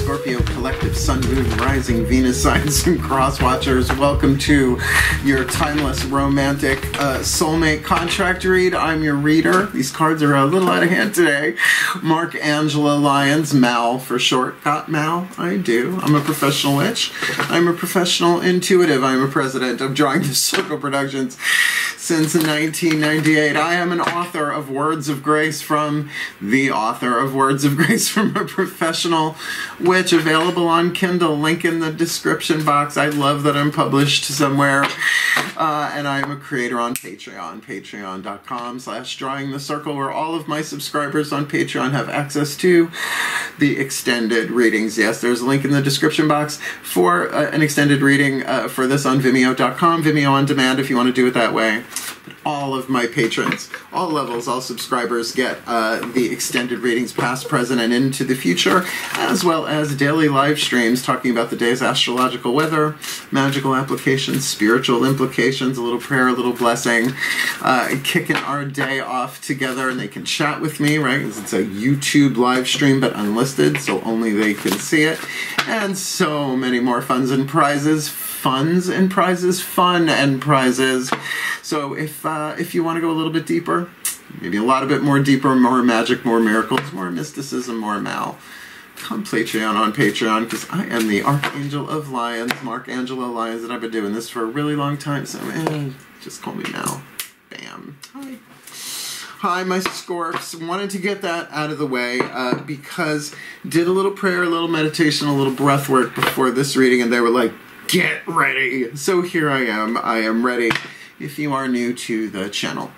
Scorpio collective sun, moon, rising, Venus signs and cross watchers. Welcome to your timeless romantic soulmate contract read. I'm your reader. These cards are a little out of hand today. Mark Angelo Lyons, Mal for short. Got Mal? I do. I'm a professional witch. I'm a professional intuitive. I'm a president of Drawing the Circle Productions since 1998. I am an author of Words of Grace from the author of Words of Grace from a Professional Witch, available on Kindle, link in the description box. I love that I'm published somewhere. And I'm a creator on Patreon, patreon.com/drawingthecircle, where all of my subscribers on Patreon have access to the extended readings. Yes, there's a link in the description box for an extended reading for this on VIMEO.com, Vimeo on demand if you want to do it that way. But all of my patrons, all levels, all subscribers get the extended readings past, present, and into the future, as well as daily live streams talking about the day's astrological weather, magical applications, spiritual implications, a little prayer, a little blessing, kicking our day off together. And they can chat with me, right? It's a YouTube live stream, but unlisted, so only they can see it. And so many more fun and prizes. So if you want to go a little bit deeper, maybe a lot of bit more deeper, more magic, more miracles, more mysticism, more Mal, come Patreon on Patreon, because I am the Archangel of Lyons, Mark Angelo Lyons, and I've been doing this for a really long time, so just call me Mal. Bam. Hi, my Scorps. Wanted to get that out of the way because did a little prayer, a little meditation, a little breath work before this reading, and they were like, get ready. So here I am. I am ready. If you are new to the channel,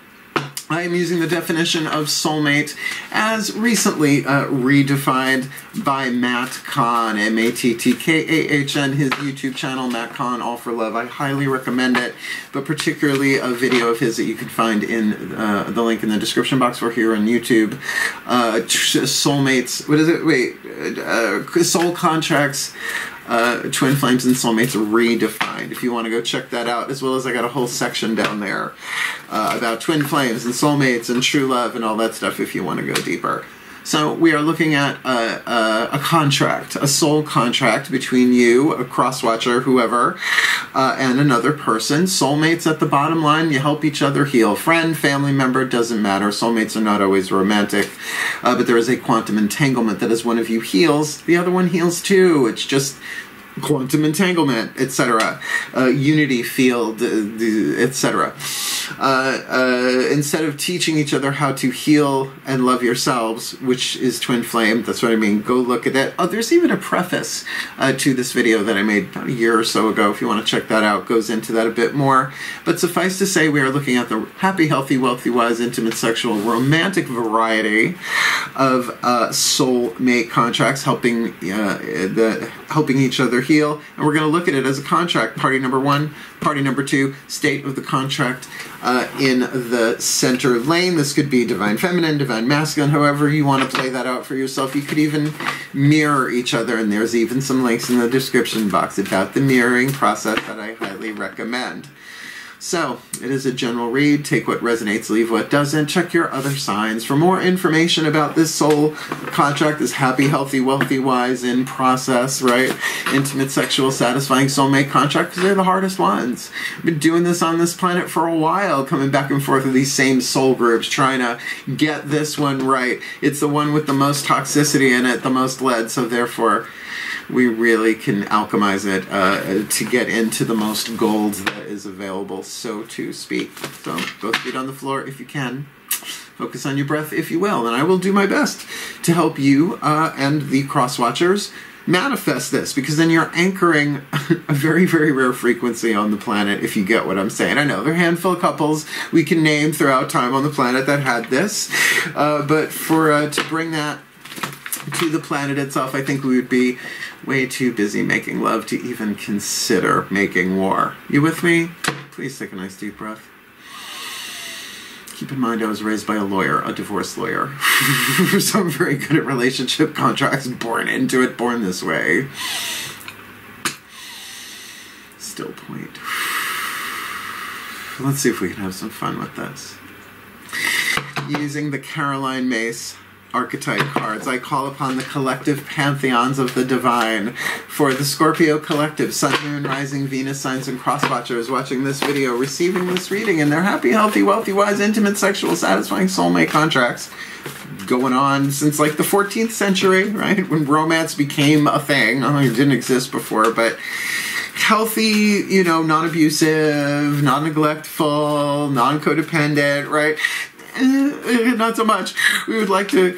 I am using the definition of soulmate as recently redefined by Matt Kahn, M-A-T-T-K-A-H-N, his YouTube channel, Matt Kahn, All for Love. I highly recommend it, but particularly a video of his that you can find in the link in the description box for here on YouTube. Soulmates, what is it? Wait, soul contracts, twin flames and soulmates redefined. If you want to go check that out, as well as I got a whole section down there about twin flames and soulmates and true love and all that stuff if you want to go deeper. So we are looking at a contract, a soul contract between you, a cross-watcher, whoever, and another person. Soulmates at the bottom line, you help each other heal. Friend, family member, doesn't matter. Soulmates are not always romantic, but there is a quantum entanglement that as one of you heals, the other one heals too. It's just quantum entanglement, etc. Unity field, etc. Instead of teaching each other how to heal and love yourselves, which is twin flame, that's what I mean, go look at that. Oh, there's even a preface to this video that I made about a year or so ago. If you want to check that out, goes into that a bit more. But suffice to say, we are looking at the happy, healthy, wealthy, wise, intimate, sexual, romantic variety of soulmate contracts, helping each other heal, and we're going to look at it as a contract. Party number one, party number two, state of the contract in the center lane. This could be divine feminine, divine masculine, however you want to play that out for yourself. You could even mirror each other, and there's even some links in the description box about the mirroring process that I highly recommend. So, it is a general read. Take what resonates, leave what doesn't. Check your other signs. For more information about this soul contract, this happy, healthy, wealthy, wise, in process, right? Intimate, sexual, satisfying soulmate contract, because they're the hardest ones. I've been doing this on this planet for a while, coming back and forth with these same soul groups, trying to get this one right. It's the one with the most toxicity in it, the most lead, so therefore we really can alchemize it to get into the most gold that is available, so to speak. So, both feet on the floor if you can. Focus on your breath if you will, and I will do my best to help you and the cross-watchers manifest this, because then you're anchoring a very, very rare frequency on the planet, if you get what I'm saying. I know there are a handful of couples we can name throughout time on the planet that had this, but for to bring that to the planet itself, I think we would be way too busy making love to even consider making war. You with me? Please take a nice deep breath. Keep in mind I was raised by a lawyer, a divorce lawyer. So I'm very good at relationship contracts, born into it, born this way. Still point. Let's see if we can have some fun with this. Using the Caroline Mace archetype cards. I call upon the collective pantheons of the divine. For the Scorpio collective, Sun, Moon, Rising, Venus signs, and cross-watchers watching this video, receiving this reading, and their happy, healthy, wealthy, wise, intimate, sexual, satisfying soulmate contracts going on since like the 14th century, right? When romance became a thing. I mean, it didn't exist before, but healthy, you know, non-abusive, non-neglectful, non-codependent, right? Not so much. We would like to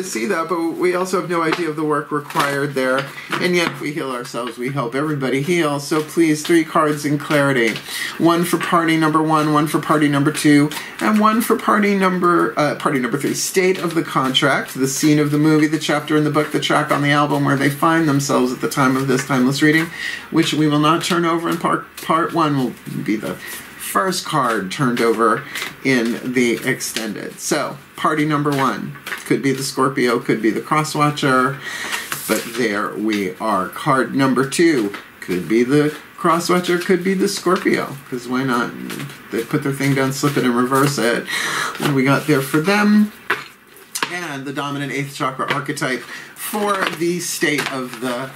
see that, but we also have no idea of the work required there. And yet, if we heal ourselves, we help everybody heal. So please, 3 cards in clarity. 1 for party number 1, 1 for party number 2, and 1 for party number 3. State of the contract, the scene of the movie, the chapter in the book, the track on the album, where they find themselves at the time of this timeless reading, which we will not turn over in part 1 will be the first card turned over in the extended. So, party number 1 could be the Scorpio, could be the Crosswatcher, but there we are. Card number 2 could be the Crosswatcher, could be the Scorpio, because why not? They put their thing down, slip it, and reverse it. What do we got there for them? And the dominant 8th chakra archetype for the state of the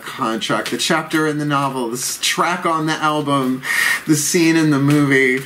contract, the chapter in the novel, the track on the album, the scene in the movie,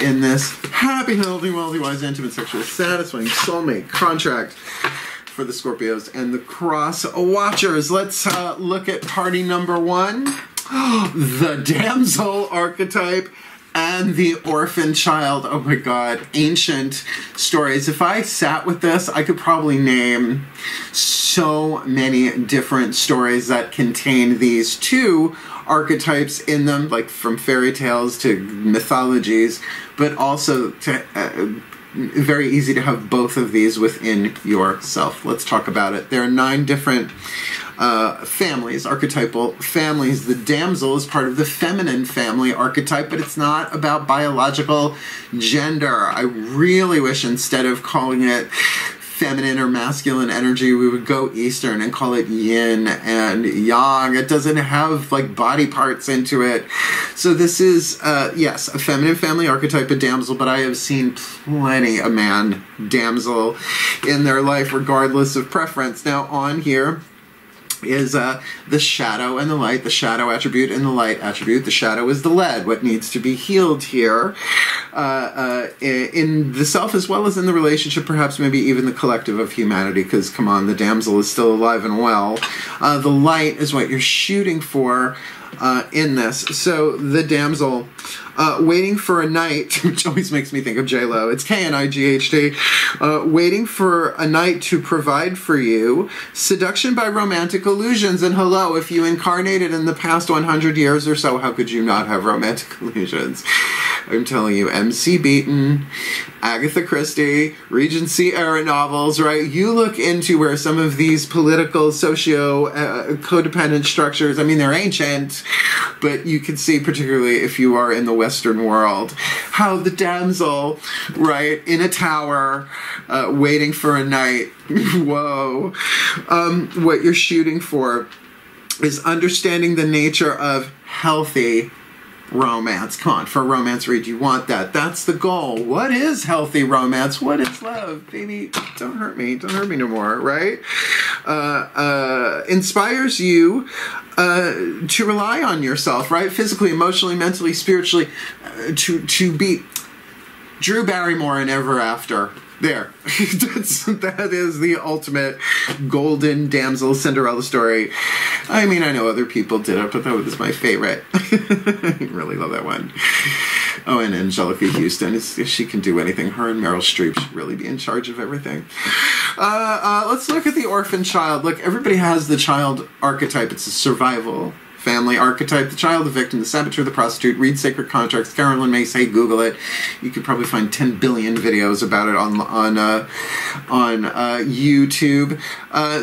in this happy, healthy, wealthy, wise, intimate, sexual, satisfying soulmate contract for the Scorpios and the Cross Watchers. Let's look at party number 1, the Damsel archetype and the Orphan child. Oh my God, ancient stories. If I sat with this, I could probably name so many different stories that contain these 2 archetypes in them, like from fairy tales to mythologies, but also to very easy to have both of these within yourself. Let's talk about it. There are 9 different families, archetypal families. The Damsel is part of the feminine family archetype, but it's not about biological gender. I really wish instead of calling it feminine or masculine energy, we would go Eastern and call it yin and yang. It doesn't have like body parts into it. So this is, yes, a feminine family archetype, a damsel, but I have seen plenty a man damsel in their life, regardless of preference. Now on here is the shadow and the light, the shadow attribute and the light attribute. The shadow is the lead, what needs to be healed here in the self as well as in the relationship, perhaps maybe even the collective of humanity, because come on, the damsel is still alive and well. The light is what you're shooting for in this. So the damsel waiting for a night, which always makes me think of J-Lo. It's K-N-I-G-H-T. Waiting for a night to provide for you. Seduction by romantic illusions. And hello, if you incarnated in the past 100 years or so, how could you not have romantic illusions? I'm telling you, MC Beaton, Agatha Christie, Regency era novels, right? You look into where some of these political, socio-codependent structures, I mean, they're ancient, but you can see, particularly if you are in the Western world, how the damsel, right, in a tower, waiting for a knight, whoa, what you're shooting for is understanding the nature of healthy romance. Come on, for a romance read, you want that. That's the goal. What is healthy romance? What is love? Baby, don't hurt me. Don't hurt me no more, right? Inspires you to rely on yourself, right? Physically, emotionally, mentally, spiritually, to be Drew Barrymore in Ever After. There. That is the ultimate golden damsel Cinderella story. I mean, I know other people did it, but that was my favorite. I really love that one. Oh, and Angelica Houston. If she can do anything, her and Meryl Streep should really be in charge of everything. Let's look at the orphan child. Look, everybody has the child archetype. It's a survival family archetype. The child, the victim, the saboteur, the prostitute. Read Sacred Contracts. Carolyn May say Google it. You could probably find 10 billion videos about it on YouTube.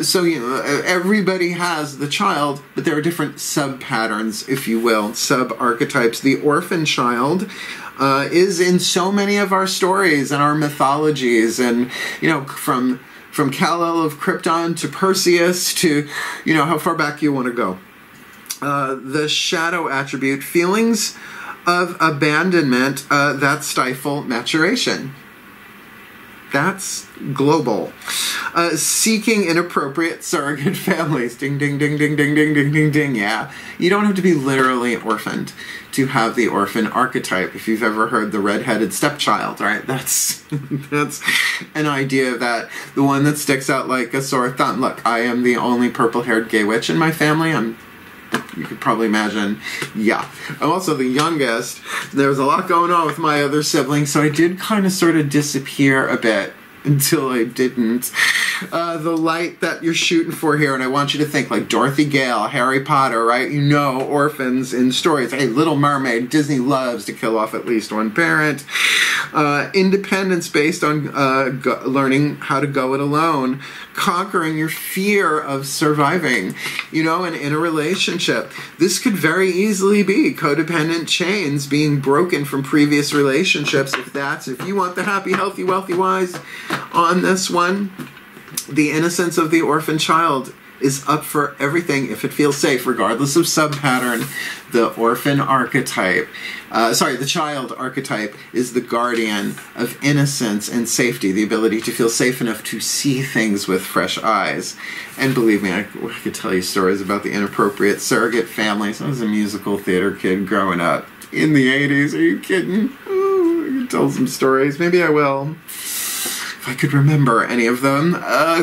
So you know, everybody has the child, but there are different sub patterns, if you will, sub archetypes. The orphan child is in so many of our stories and our mythologies, and you know, from Kal-El of Krypton to Perseus to, you know, how far back you want to go. The shadow attribute, feelings of abandonment that stifle maturation. That's global. Seeking inappropriate surrogate families. Ding, ding, ding, ding, ding, ding, ding, ding, ding. Yeah. You don't have to be literally orphaned to have the orphan archetype. If you've ever heard the red-headed stepchild, right? That's an idea of that. The one that sticks out like a sore thumb. Look, I am the only purple-haired gay witch in my family. You could probably imagine. Yeah. I'm also the youngest. There was a lot going on with my other siblings, so I did kind of sort of disappear a bit until I didn't. The light that you're shooting for here, and I want you to think like Dorothy Gale, Harry Potter, right? You know, orphans in stories. Hey, Little Mermaid, Disney loves to kill off at least one parent. Independence based on learning how to go it alone. Conquering your fear of surviving, you know, and in a relationship. This could very easily be codependent chains being broken from previous relationships. If you want the happy, healthy, wealthy, wise on this one, the innocence of the orphan child is up for everything if it feels safe, regardless of sub-pattern. The orphan archetype, the child archetype is the guardian of innocence and safety, the ability to feel safe enough to see things with fresh eyes. And believe me, I could tell you stories about the inappropriate surrogate families. I was a musical theater kid growing up in the 80s. Are you kidding? Oh, I could tell some stories. Maybe I will, if I could remember any of them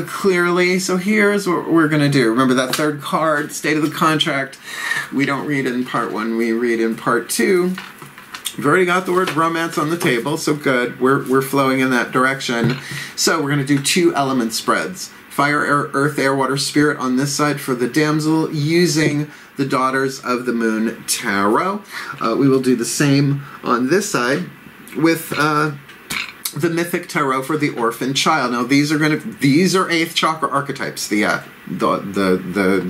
clearly. So here's what we're going to do. Remember that third card, state of the contract. We don't read in part 1, we read in part 2. We've already got the word romance on the table, so good. We're flowing in that direction. So we're going to do 2 element spreads. Fire, air, earth, air, water, spirit on this side for the damsel, using the Daughters of the Moon Tarot. We will do the same on this side with the Mythic Tarot for the orphan child. Now these are 8th chakra archetypes. The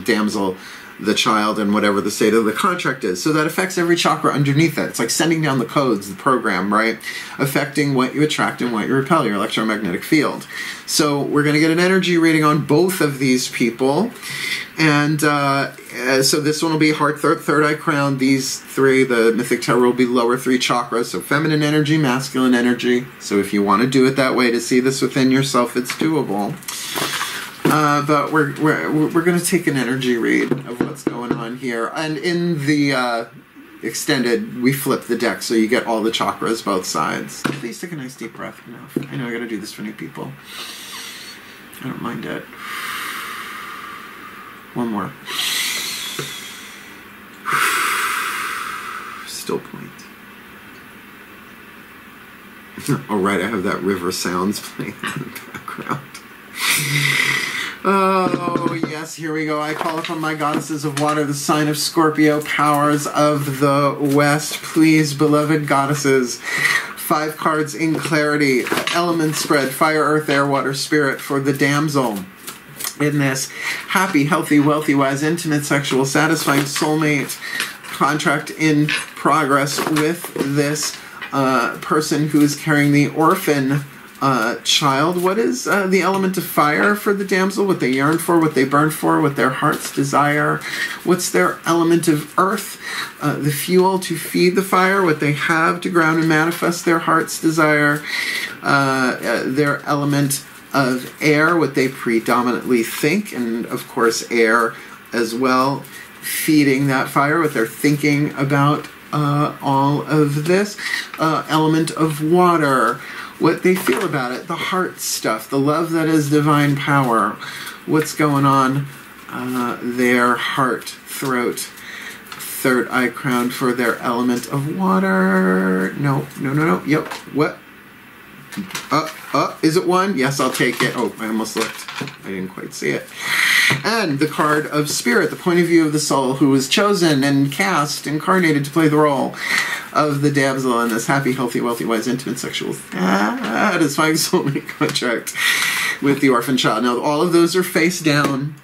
damsel, the child, and whatever the state of the contract is. So that affects every chakra underneath it. It's like sending down the codes, the program, right? Affecting what you attract and what you repel, your electromagnetic field. So we're going to get an energy reading on both of these people. And so this one will be heart, third eye crown. These 3, the Mythic Tarot, will be lower 3 chakras. So feminine energy, masculine energy. So if you want to do it that way to see this within yourself, it's doable. But we're going to take an energy read of what's going on here. And in the extended, we flip the deck so you get all the chakras, both sides. Please take a nice deep breath. Enough. I know I got to do this for new people. I don't mind it. One more. Still point. Oh, right, I have that river sounds playing in the background. Oh, yes, here we go. I call upon my goddesses of water, the sign of Scorpio, powers of the West. Please, beloved goddesses, 5 cards in clarity. Element spread, fire, earth, air, water, spirit for the damsel. In this happy, healthy, wealthy, wise, intimate, sexual, satisfying soulmate contract in progress with this person who is carrying the orphan child. What is the element of fire for the damsel? What they yearn for, what they burn for, what their hearts desire. What's their element of earth? The fuel to feed the fire, what they have to ground and manifest their heart's desire. Their element of air, what they predominantly think, and of course air as well, feeding that fire, what they're thinking about all of this. Element of water, what they feel about it, the heart stuff, the love that is divine power, what's going on, their heart, throat, third eye crown for their element of water. No. Yep. What? Is it 1? Yes, I'll take it. Oh, I almost looked. I didn't quite see it. And the card of spirit, the point of view of the soul who was chosen and cast, incarnated to play the role of the damsel in this happy, healthy, wealthy, wise, intimate, sexual, satisfying soulmate contract with the orphan child. Now, all of those are face down.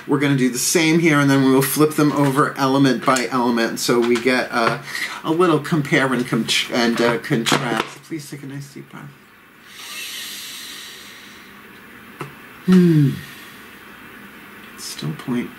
We're going to do the same here, and then we will flip them over element by element, so we get a little compare and contrast. Please take a nice deep breath. Still point.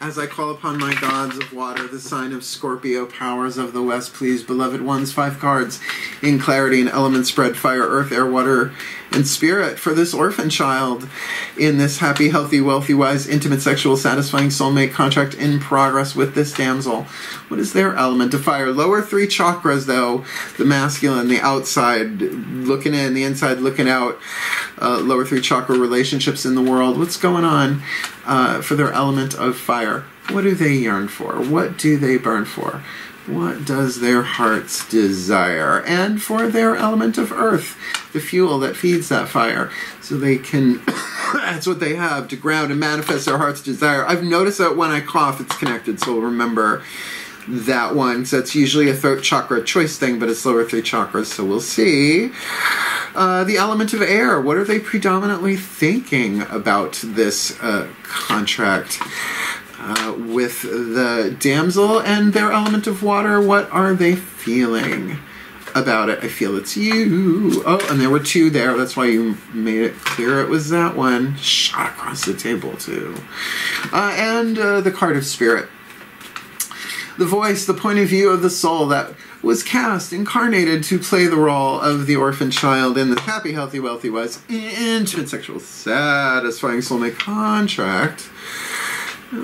As I call upon my gods of water, the sign of Scorpio, powers of the west, please, beloved ones, 5 cards in clarity and element spread, fire, earth, air, water, and spirit for this orphan child in this happy, healthy, wealthy, wise, intimate, sexual, satisfying soulmate contract in progress with this damsel. What is their element of fire? Lower 3 chakras, though, the masculine, the outside looking in, the inside looking out, lower 3 chakra relationships in the world. What's going on for their element of fire? What do they yearn for? What do they burn for? What does their hearts desire? And for their element of earth, the fuel that feeds that fire, so they can, that's what they have to ground and manifest their heart's desire. I've noticed that when I cough, it's connected, so remember that one. So it's usually a throat chakra choice thing, but it's lower 3 chakras, so we'll see. The element of air, what are they predominantly thinking about this contract? With the damsel and their element of water, what are they feeling about it? I feel it's you. Oh, and there were 2 there. That's why you made it clear it was that one. Shot across the table, too. And the card of spirit. The voice, the point of view of the soul that was cast, incarnated to play the role of the orphan child in the happy, healthy, wealthy, wise, intimate, sexual, satisfying soulmate contract. In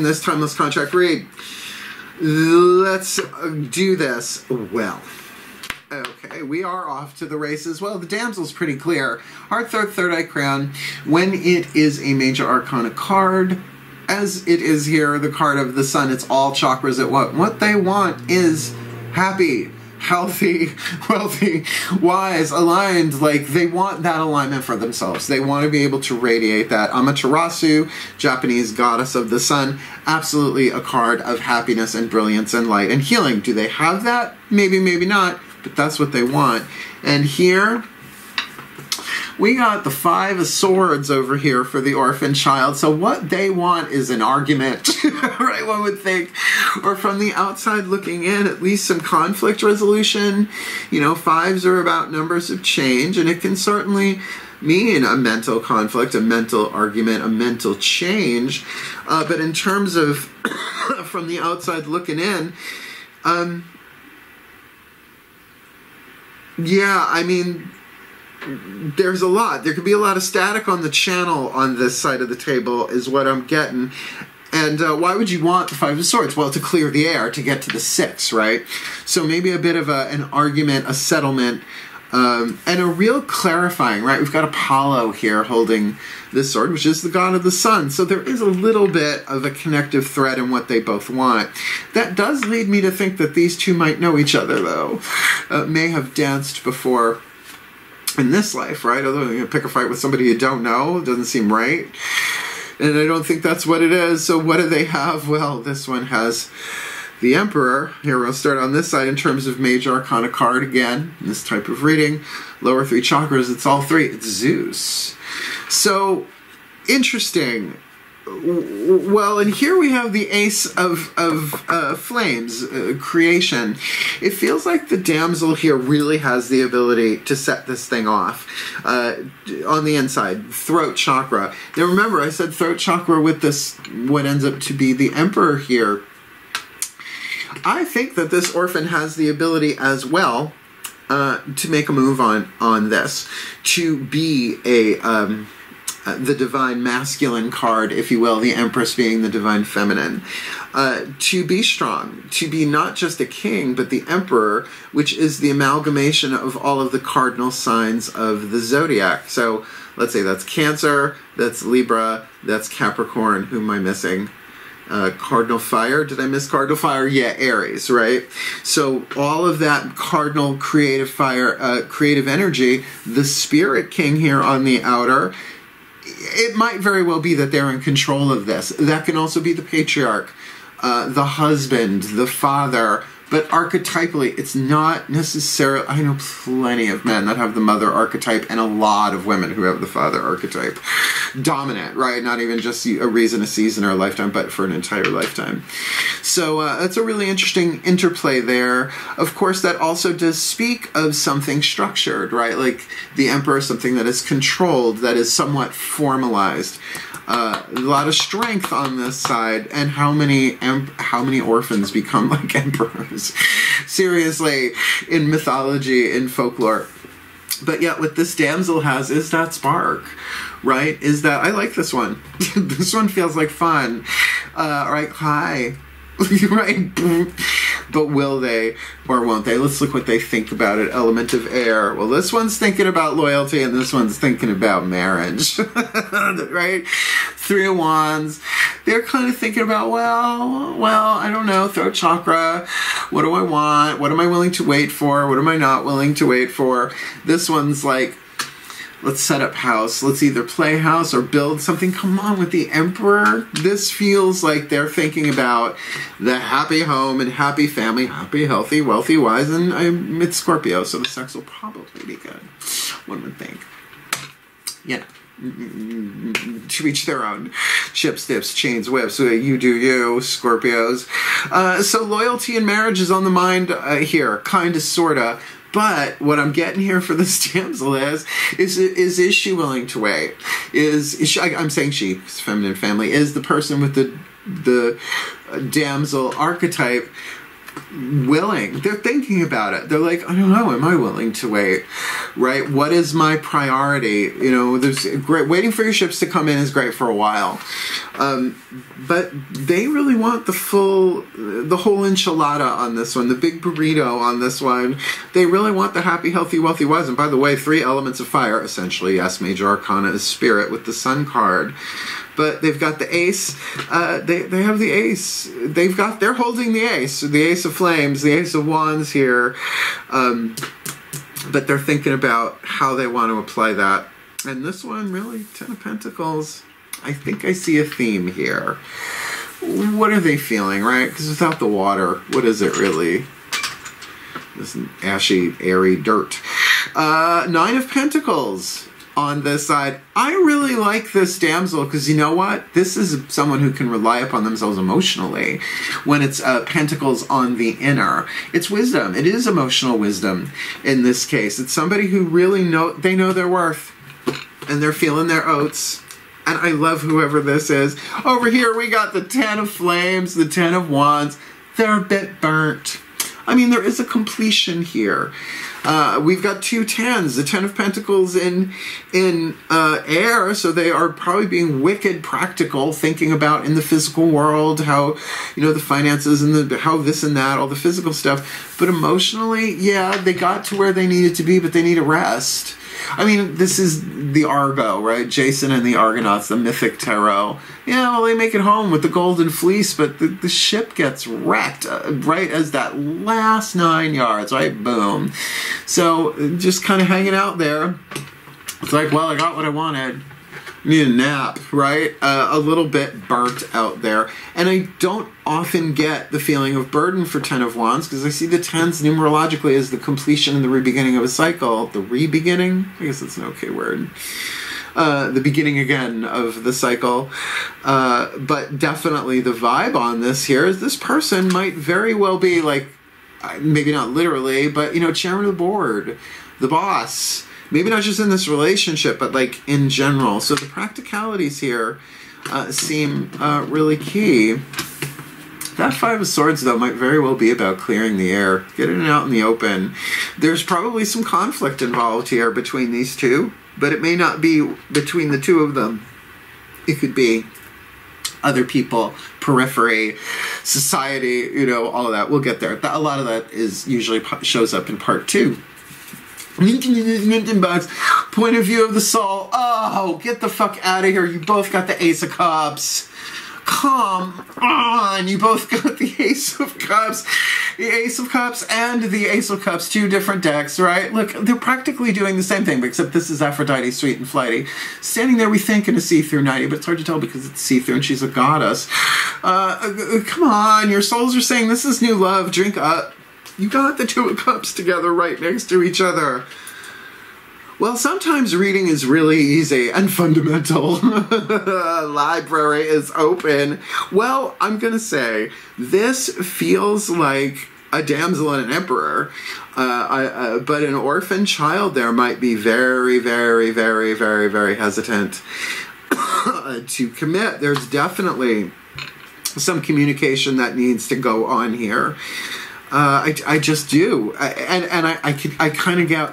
this timeless contract read. Let's do this well. Okay, we are off to the races. Well, the damsel's pretty clear. Heart, third eye crown. When it is a major arcana card, as it is here, the card of the sun, it's all chakras at once. What they want is happy, healthy, wealthy, wise, aligned. Like, they want that alignment for themselves. They want to be able to radiate that. Amaterasu, Japanese goddess of the sun, absolutely a card of happiness and brilliance and light and healing. Do they have that? Maybe, maybe not, but that's what they want. And here we got the 5 of swords over here for the orphan child. So what they want is an argument, right? One would think. Or from the outside looking in, at least some conflict resolution. You know, 5s are about numbers of change, and it can certainly mean a mental conflict, a mental argument, a mental change. But in terms of from the outside looking in, yeah, I mean, there's a lot. There could be a lot of static on the channel on this side of the table is what I'm getting. And why would you want the 5 of swords? Well, to clear the air, to get to the 6, right? So maybe a bit of an argument, a settlement, and a real clarifying, right? We've got Apollo here holding this sword, which is the god of the sun. So there is a little bit of a connective thread in what they both want. That does lead me to think that these 2 might know each other, though. May have danced before in this life, right? Although you pick a fight with somebody you don't know, it doesn't seem right. And I don't think that's what it is. So what do they have? Well, this one has the Emperor. Here, we'll start on this side in terms of major arcana card again. In this type of reading, lower 3 chakras, it's all 3. It's Zeus. So, interesting. Well, and here we have the Ace of Flames, creation. It feels like the damsel here really has the ability to set this thing off. On the inside, throat chakra. Now remember, I said throat chakra with this, what ends up to be the Emperor here. I think that this orphan has the ability as well to make a move on this, to be the divine masculine card, if you will, the Empress being the divine feminine. To be strong, to be not just a king, but the Emperor, which is the amalgamation of all of the cardinal signs of the zodiac. So let's say that's Cancer, that's Libra, that's Capricorn. Who am I missing? Cardinal fire. Did I miss cardinal fire? Yeah, Aries, right? So all of that cardinal creative fire, creative energy, the spirit king here on the outer, it might very well be that they're in control of this. That can also be the patriarch, the husband, the father. But archetypally, it's not necessarily... I know plenty of men that have the mother archetype and a lot of women who have the father archetype. Dominant, right? Not even just a reason, a season, or a lifetime, but for an entire lifetime. So that's a really interesting interplay there. Of course, that also does speak of something structured, right? Like the Emperor, something that is controlled, that is somewhat formalized. A lot of strength on this side, and how many orphans become like emperors? Seriously, in mythology, in folklore. But yet, what this damsel has is that spark, right? Is that, I like this one. This one feels like fun. Right, hi. Right? But will they or won't they? Let's look what they think about it. Element of air. Well, this one's thinking about loyalty and this one's thinking about marriage. Right? Three of Wands. They're kind of thinking about, well, I don't know, throat chakra. What do I want? What am I willing to wait for? What am I not willing to wait for? This one's like, let's set up house. Let's either play house or build something. Come on, with the Emperor. This feels like they're thinking about the happy home and happy family, happy, healthy, wealthy, wise, and it's Scorpio, so the sex will probably be good. One would think. Yeah. To each their own. Chips, dips, chains, whips. You do you, Scorpios. So loyalty and marriage is on the mind here. Kind of, sort of. But what I'm getting here for this damsel is she willing to wait? Is she, I'm saying she, it's feminine family, is the person with the damsel archetype willing? They're thinking about it. They're like, I don't know, am I willing to wait? Right? What is my priority? You know, there's great, waiting for your ships to come in is great for a while. But they really want the whole enchilada on this one, the big burrito on this one. They really want the happy, healthy, wealthy, wise. And by the way, 3 elements of fire, essentially. Yes, major arcana is spirit with the sun card. But they've got the ace. They have the ace. They're holding the ace of flames, the ace of wands here. But they're thinking about how they want to apply that. And this one, really, 10 of Pentacles. I think I see a theme here. What are they feeling, right? Because without the water, what is it really? This ashy, airy dirt. 9 of Pentacles on this side. I really like this damsel because you know what? This is someone who can rely upon themselves emotionally when it's pentacles on the inner. It's wisdom. It is emotional wisdom in this case. It's somebody who really know their worth and they're feeling their oats. And I love whoever this is. Over here we got the 10 of flames, the 10 of wands. They're a bit burnt. I mean, there is a completion here. We've got 2 10s, the 10 of Pentacles in air, so they are probably being wicked practical, thinking about in the physical world how, you know, the finances and how this and that, all the physical stuff. But emotionally, yeah, they got to where they needed to be, but they need a rest. I mean, this is the Argo, right? Jason and the Argonauts, the mythic tarot. Yeah, well, they make it home with the golden fleece, but the ship gets wrecked right as that last 9 yards, right? Boom. So just kind of hanging out there. It's like, well, I got what I wanted. Need a nap, right? A little bit burnt out there. And I don't often get the feeling of burden for 10 of Wands because I see the 10s numerologically as the completion and the re-beginning of a cycle. The re-beginning? I guess that's an okay word. The beginning again of the cycle. But definitely the vibe on this here is this person might very well be like, maybe not literally, but, you know, chairman of the board, the boss. Maybe not just in this relationship, but like in general. So the practicalities here seem really key. That 5 of Swords, though, might very well be about clearing the air, getting it out in the open. There's probably some conflict involved here between these two, but it may not be between the two of them. It could be other people, periphery, society, you know, all of that. We'll get there. A lot of that is usually shows up in part 2. Box, point of view of the soul. Oh, get the fuck out of here. You both got the Ace of Cups. Come on. You both got the Ace of Cups. The Ace of Cups and the Ace of Cups. 2 different decks, right? Look, they're practically doing the same thing, except this is Aphrodite, sweet and flighty. Standing there, we think, in a see-through nightie, but it's hard to tell because it's see-through and she's a goddess. Come on. Your souls are saying this is new love. Drink up. You got the 2 of Cups together right next to each other. Well, sometimes reading is really easy and fundamental. Library is open. Well, I'm going to say, this feels like a damsel and an emperor. But an orphan child there might be very, very, very, very, very hesitant. to commit. There's definitely some communication that needs to go on here. I just do. I kind of get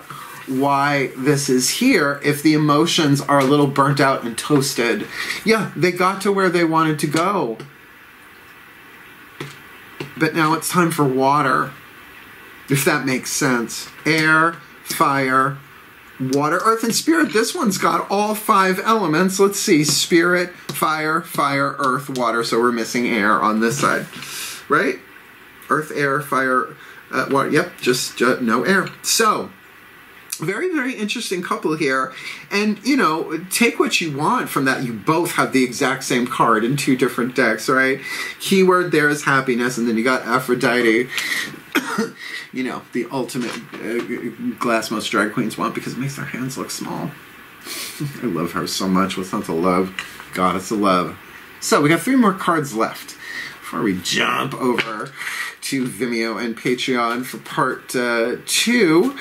why this is here if the emotions are a little burnt out and toasted. Yeah, they got to where they wanted to go. But now it's time for water, if that makes sense. Air, fire, water, earth, and spirit. This one's got all 5 elements. Let's see. Spirit, fire, earth, water. So we're missing air on this side, right? Earth, air, fire, water. Yep, just no air. So, very, very interesting couple here. And, you know, take what you want from that. You both have the exact same card in 2 different decks, right? Keyword there is happiness, and then you got Aphrodite. You know, the ultimate glass most drag queens want because it makes their hands look small. I love her so much. What's not to love? Goddess of love. So we got 3 more cards left before we jump over to Vimeo and Patreon for part 2,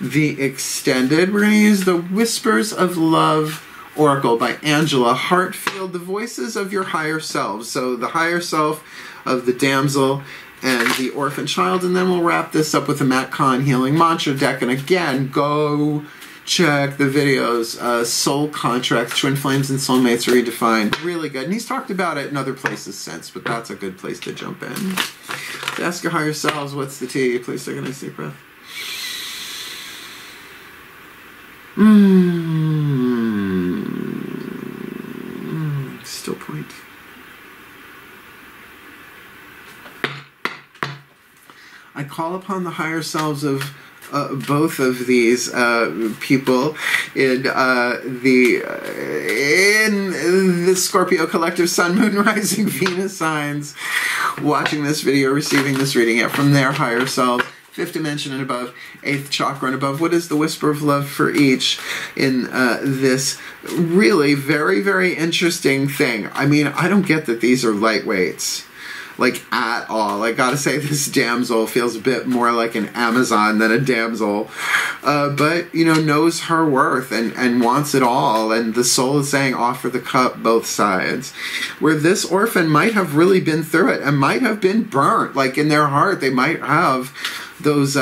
the extended. We're going to use the Whispers of Love Oracle by Angelo. Heartfield, the voices of your higher selves. So the higher self of the Damsel and the Orphan Child, and then we'll wrap this up with the Matt Kahn Healing Mantra deck. And again, go check the videos. Soul Contracts, Twin Flames and Soulmates Redefined. Really good. And he's talked about it in other places since, but that's a good place to jump in. To ask your higher selves, what's the tea? Please take a nice deep breath. Still point. I call upon the higher selves of both of these people in the Scorpio collective Sun, Moon, Rising, Venus signs, watching this video, receiving this reading it from their higher selves, 5th dimension and above, 8th chakra and above. What is the whisper of love for each in this really very, very interesting thing? I mean, I don't get that these are lightweights. Like, at all. I gotta say, this damsel feels a bit more like an Amazon than a damsel. But, you know, knows her worth and wants it all. And the soul is saying, offer the cup, both sides. Where this orphan might have really been through it and might have been burnt. Like, in their heart, they might have those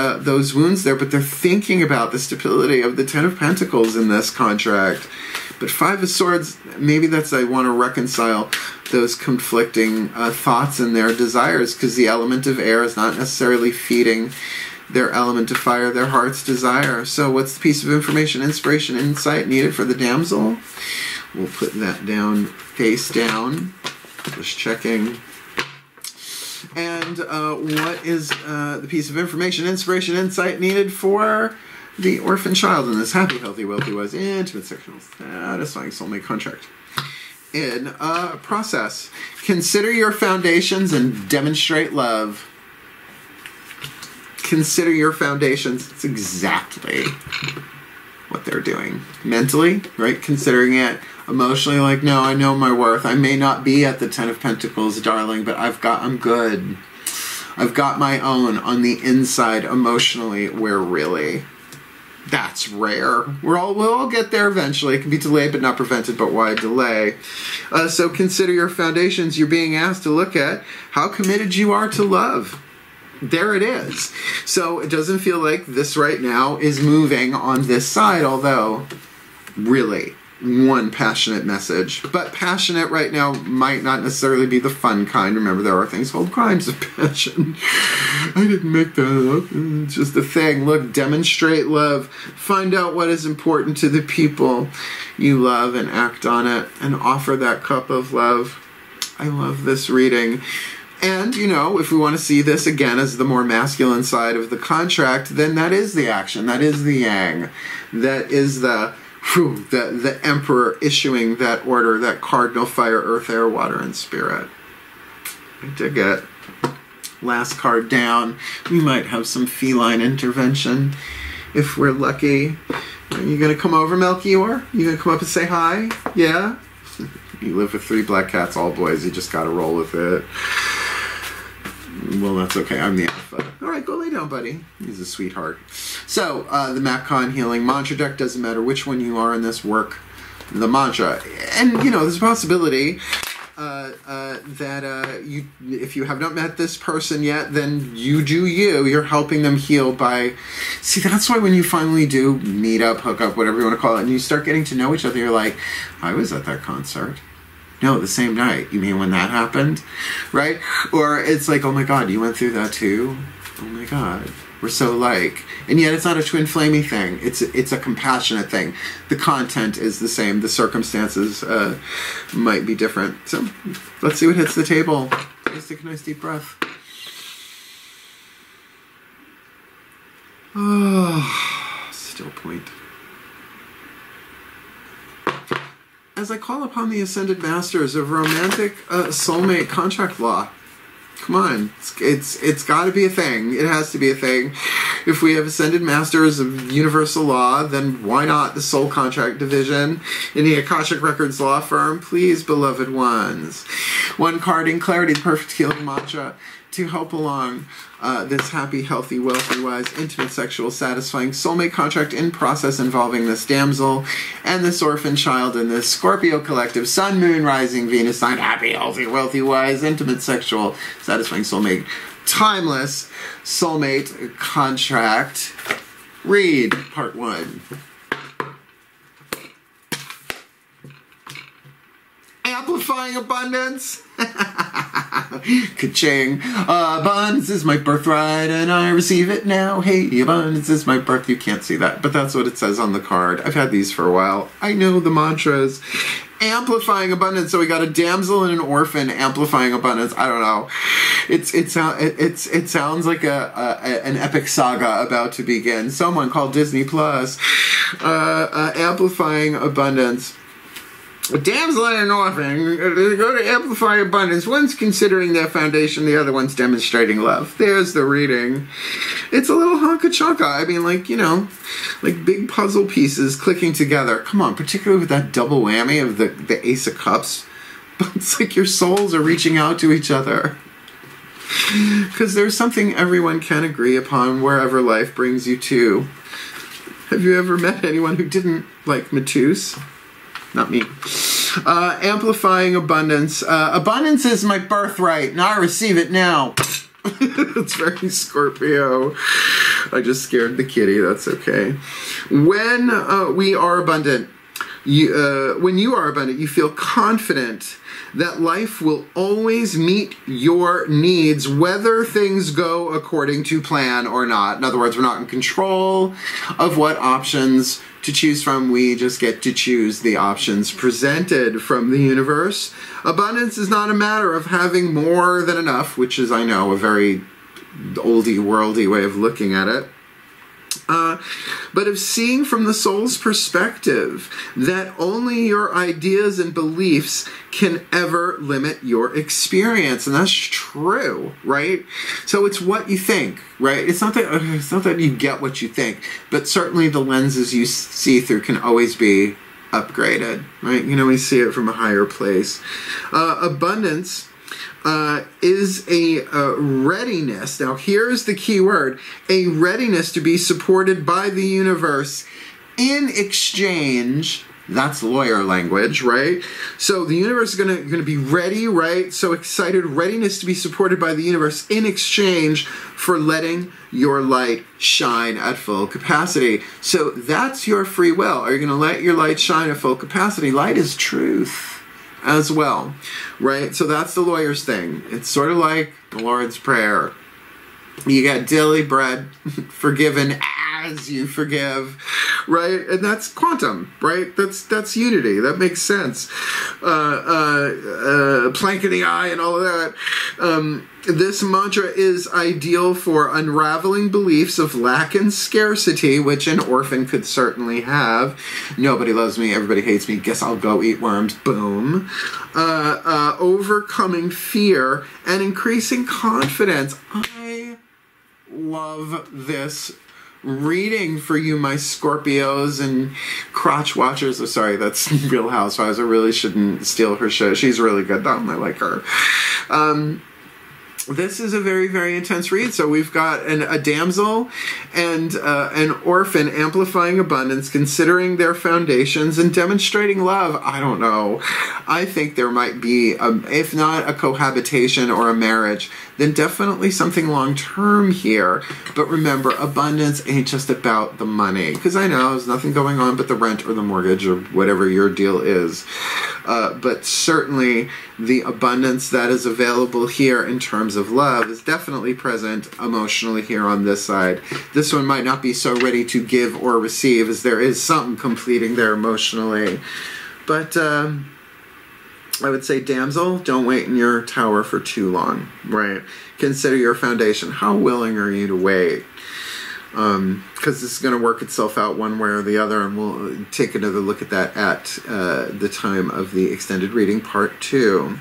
wounds there. But they're thinking about the stability of the 10 of Pentacles in this contract. But 5 of Swords, maybe that's I want to reconcile those conflicting thoughts and their desires, because the element of air is not necessarily feeding their element of fire, their heart's desire. So what's the piece of information, inspiration, insight needed for the damsel? We'll put that down, face down. Just checking. And what is the piece of information, inspiration, insight needed for the orphan child in this happy, healthy, wealthy, wise, intimate, sexual, satisfying soulmate contract? In process. Consider your foundations and demonstrate love. Consider your foundations. It's exactly what they're doing. Mentally, right? Considering it. Emotionally, like, no, I know my worth. I may not be at the 10 of Pentacles, darling, but I'm good. I've got my own on the inside emotionally, where really... That's rare. We'll all get there eventually. It can be delayed but not prevented, but why delay? So consider your foundations. You're being asked to look at how committed you are to love. There it is. So it doesn't feel like this right now is moving on this side, although really one passionate message. But passionate right now might not necessarily be the fun kind. Remember, there are things called crimes of passion. I didn't make that up. It's just a thing. Look, demonstrate love. Find out what is important to the people you love and act on it and offer that cup of love. I love this reading. And, you know, if we want to see this again as the more masculine side of the contract, then that is the action. That is the yang. That is the emperor issuing that order, that cardinal fire, earth, air, water, and spirit. I dig it. Last card down. We might have some feline intervention if we're lucky. Are you going to come over, Melchior? You going to come up and say hi? Yeah? You live with 3 black cats, all boys. You just got to roll with it. Well, that's okay. I'm the alpha. All right, go lay down, buddy. He's a sweetheart. So, the Matt Kahn Healing Mantra deck, doesn't matter which one you are in this, work the mantra. And, you know, there's a possibility that if you have not met this person yet, then you do you. You're helping them heal by... See, that's why when you finally do meet up, hook up, whatever you want to call it, and you start getting to know each other, you're like, I was at that concert. No, the same night. You mean when that happened? Right? Or it's like, oh my God, you went through that too? Oh my God. We're so alike. And yet it's not a twin flamey thing. It's a compassionate thing. The content is the same. The circumstances might be different. So let's see what hits the table. Just take a nice deep breath. Oh, still point. As I call upon the Ascended Masters of Romantic Soulmate Contract Law. Come on, it's got to be a thing. It has to be a thing. If we have Ascended Masters of Universal Law, then why not the Soul Contract Division in the Akashic Records Law Firm? Please, beloved ones. One card in Clarity, the Perfect Healing Mantra, to help along this happy, healthy, wealthy, wise, intimate, sexual, satisfying soulmate contract in process involving this damsel and this orphan child in this Scorpio collective, Sun, Moon, Rising, Venus sign, happy, healthy, wealthy, wise, intimate, sexual, satisfying soulmate, timeless soulmate contract. Read part 1. Amplifying abundance. Ka-ching. Abundance is my birthright and I receive it now. Hey, abundance is my birth. You can't see that, but that's what it says on the card. I've had these for a while. I know the mantras. Amplifying abundance. So we got a damsel and an orphan amplifying abundance. I don't know. It sounds like an epic saga about to begin. Someone called Disney Plus. Amplifying abundance. A damsel and an orphan go to amplify abundance. One's considering their foundation, the other one's demonstrating love. There's the reading. It's a little honka-chonka. I mean, like, you know, like big puzzle pieces clicking together. Come on, particularly with that double whammy of the Ace of Cups. But it's like your souls are reaching out to each other. Because there's something everyone can agree upon wherever life brings you to. Have you ever met anyone who didn't like Matus? Not me. Amplifying abundance. Abundance is my birthright, and I receive it now. It's very Scorpio. I just scared the kitty. That's okay. When we are abundant, when you are abundant, you feel confident that life will always meet your needs, whether things go according to plan or not. In other words, we're not in control of what options to choose from. We just get to choose the options presented from the universe. Abundance is not a matter of having more than enough, which is, I know, a very oldie worldy way of looking at it. But of seeing from the soul's perspective that only your ideas and beliefs can ever limit your experience. And that's true, right? So it's what you think, right? It's not that you get what you think, but certainly the lenses you see through can always be upgraded, right? You know, we see it from a higher place. Abundance is a readiness. Now, here's the key word. A readiness to be supported by the universe in exchange. That's lawyer language, right? So the universe is gonna be ready, right? So excited, readiness to be supported by the universe in exchange for letting your light shine at full capacity. So that's your free will. Are you gonna let your light shine at full capacity? Light is truth as well, right? So that's the lawyer's thing. It's sort of like the Lord's Prayer. You got daily bread, forgiven as you forgive, right? And that's quantum, right? That's unity. That makes sense. Plank in the eye and all of that. This mantra is ideal for unraveling beliefs of lack and scarcity, which an orphan could certainly have. Nobody loves me, everybody hates me, guess I'll go eat worms, boom. Overcoming fear and increasing confidence. I love this reading for you, my Scorpios and crotch watchers. Oh, sorry, that's Real Housewives. I really shouldn't steal her show. She's really good, though. I like her. this is a very, very intense read. So we've got a damsel and an orphan amplifying abundance, considering their foundations and demonstrating love. I don't know. I think there might be, if not a cohabitation or a marriage, then definitely something long-term here. But remember, abundance ain't just about the money. Because I know there's nothing going on but the rent or the mortgage or whatever your deal is. But certainly the abundance that is available here in terms of love is definitely present emotionally here on this side. This one might not be so ready to give or receive, as there is something completing there emotionally. But I would say, damsel, don't wait in your tower for too long, right? Consider your foundation. How willing are you to wait? Because this is going to work itself out one way or the other, and we'll take another look at that at the time of the extended reading, part 2.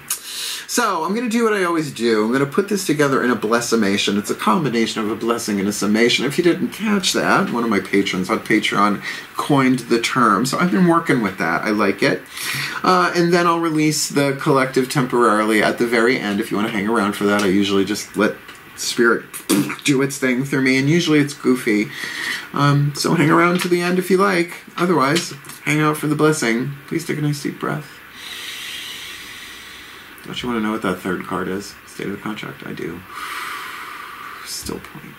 So I'm going to do what I always do. I'm going to put this together in a blessimation. It's a combination of a blessing and a summation. If you didn't catch that, one of my patrons on Patreon coined the term. So I've been working with that. I like it. And then I'll release the collective temporarily at the very end. If you want to hang around for that, I usually just let Spirit do its thing through me, and usually it's goofy. So hang around to the end if you like. Otherwise, hang out for the blessing. Please take a nice deep breath. Don't you want to know what that third card is? State of the contract. I do. Still point.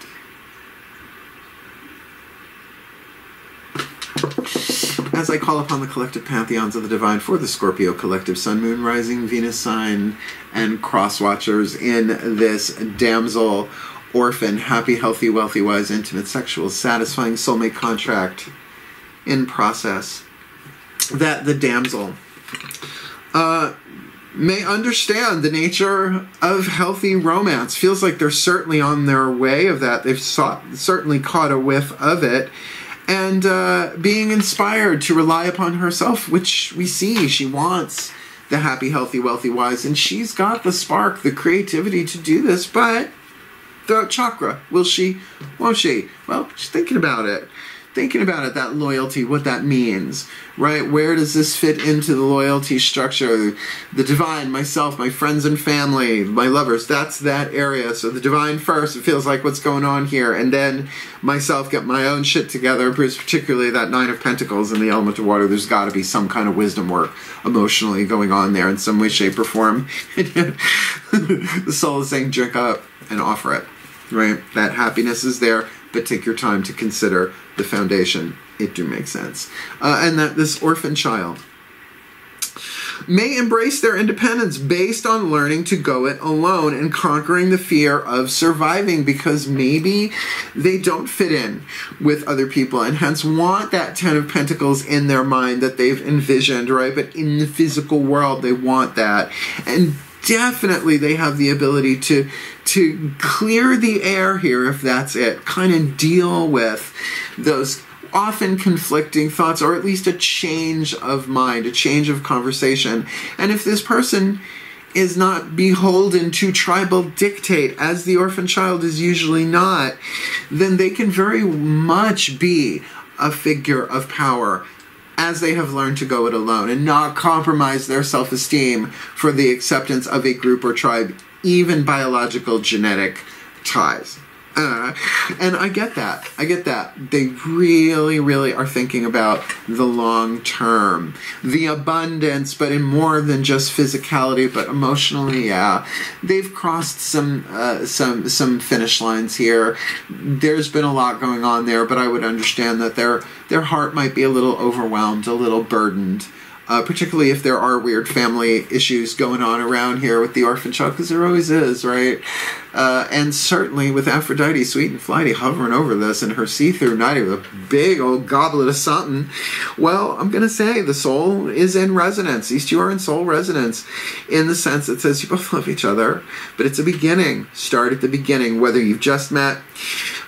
As I call upon the collective pantheons of the divine for the Scorpio collective sun, moon, rising, Venus sign, and cross watchers in this damsel, orphan, happy, healthy, wealthy, wise, intimate, sexual, satisfying soulmate contract in process, that the damsel may understand the nature of healthy romance. Feels like they're certainly on their way of that. They've certainly caught a whiff of it. And being inspired to rely upon herself, which we see she wants the happy, healthy, wealthy, wise. And she's got the spark, the creativity to do this. But the chakra, will she, won't she? Well, she's thinking about it. Thinking about it, that loyalty, what that means, right? Where does this fit into the loyalty structure? The divine, myself, my friends and family, my lovers, that's that area. So the divine first, it feels like what's going on here. And then myself, get my own shit together, particularly that Nine of Pentacles and the element of water. There's got to be some kind of wisdom work emotionally going on there in some way, shape, or form. The soul is saying, drink up and offer it, right? That happiness is there, but take your time to consider the foundation. It do make sense. And that this orphan child may embrace their independence based on learning to go it alone and conquering the fear of surviving, because maybe they don't fit in with other people and hence want that Ten of Pentacles in their mind that they've envisioned, right? But in the physical world, they want that. And definitely they have the ability to clear the air here, if that's it. Kind of deal with those often conflicting thoughts, or at least a change of mind, a change of conversation. And if this person is not beholden to tribal dictate, as the orphan child is usually not, then they can very much be a figure of power as they have learned to go it alone and not compromise their self-esteem for the acceptance of a group or tribe, even biological genetic ties. And I get that. I get that. They really, really are thinking about the long term, the abundance, but in more than just physicality, but emotionally, yeah. They've crossed some finish lines here. There's been a lot going on there, but I would understand that their heart might be a little overwhelmed, a little burdened. Particularly if there are weird family issues going on around here with the orphan child, because there always is, right? And certainly with Aphrodite, sweet and flighty, hovering over this in her see-through nightie with a big old goblet of something. Well, I'm going to say the soul is in resonance. These two are in soul resonance in the sense that says you both love each other, but it's a beginning. Start at the beginning, whether you've just met,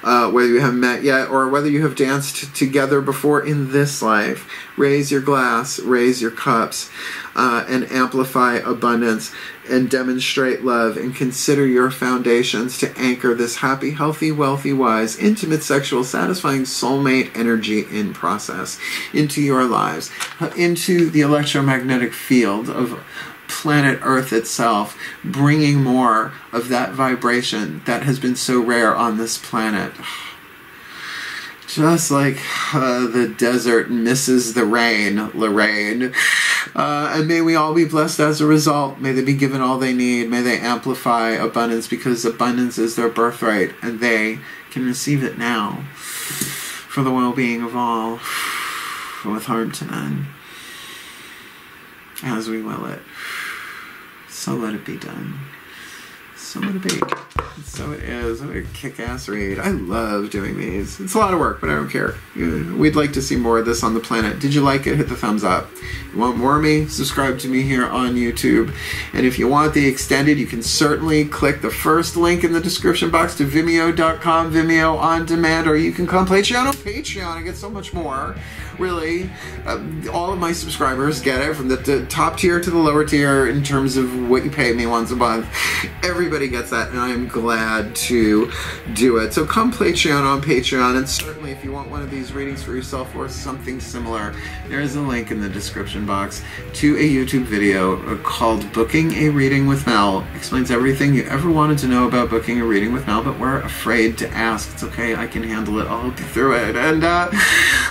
whether you haven't met yet, or whether you have danced together before in this life. Raise your glass, raise your cups, and amplify abundance and demonstrate love and consider your foundations to anchor this happy, healthy, wealthy, wise, intimate, sexual, satisfying soulmate energy in process into your lives, into the electromagnetic field of planet Earth itself, bringing more of that vibration that has been so rare on this planet. Just like the desert misses the rain, Lorraine. And may we all be blessed as a result. May they be given all they need. May they amplify abundance, because abundance is their birthright, and they can receive it now for the well-being of all, with harm to none, as we will it. So let it be done. So let it be. So it is. What a kick-ass read. I love doing these. It's a lot of work, but I don't care. We'd like to see more of this on the planet. Did you like it? Hit the thumbs up. You want more of me? Subscribe to me here on YouTube. And if you want the extended, you can certainly click the first link in the description box to Vimeo.com, Vimeo on demand, or you can come play channel on Patreon and get so much more. Really, all of my subscribers get it, from the top tier to the lower tier, in terms of what you pay me once a month. Everybody gets that, and I am glad to do it. So come play channel on Patreon, and certainly if you want one of these readings for yourself or something similar, there is a link in the description box to a YouTube video called Booking a Reading with Mel. Explains everything you ever wanted to know about booking a reading with Mel, but we're afraid to ask. It's okay, I can handle it. I'll help you through it. And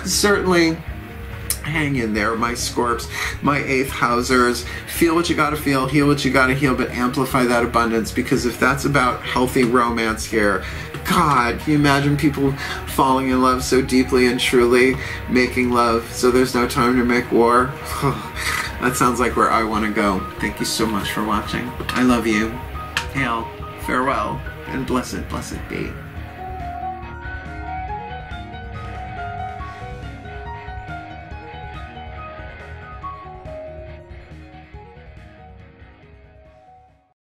certainly, hang in there, my Scorps, my 8th Housers. Feel what you gotta feel, heal what you gotta heal, but amplify that abundance, because if that's about healthy romance here, God, can you imagine people falling in love so deeply and truly, making love so there's no time to make war? That sounds like where I want to go. Thank you so much for watching. I love you. Hail, farewell, and blessed, blessed be.